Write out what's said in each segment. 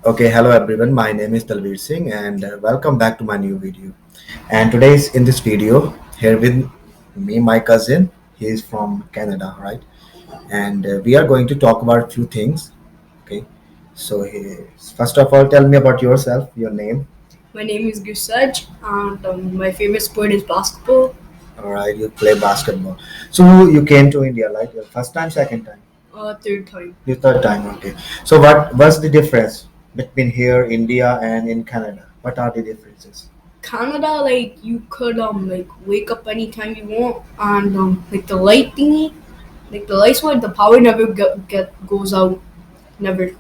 Okay, hello everyone. My name is Talveer Singh and welcome back to my new video. And today's in this video here with me, my cousin. He is from Canada, right? And we are going to talk about a few things. Okay. First of all, tell me about yourself, your name. My name is Gusaj, and my favorite sport is basketball. All right, you play basketball. So you came to India, like your first time, second time, Third time. your third time. Okay. So what's the difference between here, India, and in Canada? What are the differences? Canada, like you could wake up anytime you want, and like the light thingy, like the lights one, the power never get goes out, never.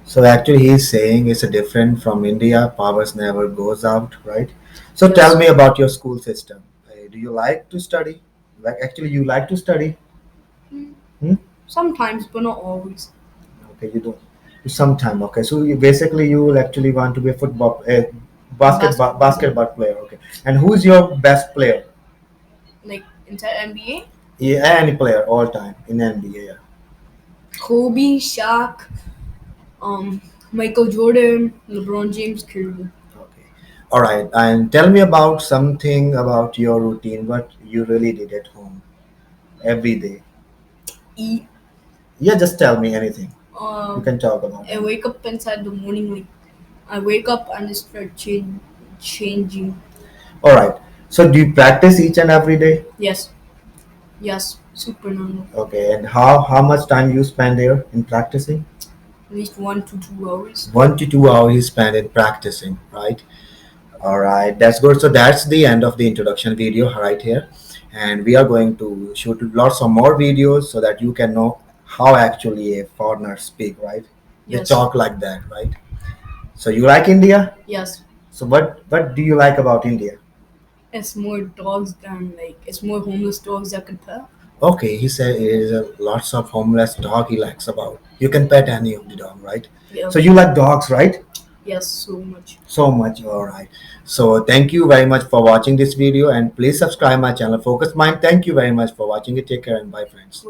So actually, he's saying it's a different from India. Powers never goes out, right? So tell Yes. me about your school system. Do you like to study? Like actually, you like to study? Mm, Hmm? Sometimes, but not always. Okay, you don't. You sometime. Okay, so you basically you will actually want to be a Basketball, basketball player. Okay, and who's your best player? like inside NBA, Yeah, any player all time in NBA. Yeah. Kobe, Shaq, um, Michael Jordan, LeBron James, Curry. Okay. All right, and tell me about something about your routine. What you really did at home every day. Eat. Yeah, just tell me anything. You Uh, can talk about I anything. wake up inside the morning like I wake up and I start changing. All right. So do you practice each and every day? Yes, yes, super normal. Okay. And how much time you spend there in practicing? At least 1 to 2 hours. 1 to 2 hours you spend in practicing, right? All right. That's good. So that's the end of the introduction video right here, and we are going to shoot lots of more videos so that you can know how actually a foreigner speak, right? They Yes, talk like that, right? So you like India? yes. So what do you like about India? It's more dogs than it's more homeless dogs that could pet. Okay, he said there is lots of homeless dog he likes about. You can pet any of the dog, right? Yeah. So you like dogs, right? Yes, so much. So much, all right. So thank you very much for watching this video and please subscribe my channel Focus Mind. Thank you very much for watching it. Take care and bye friends.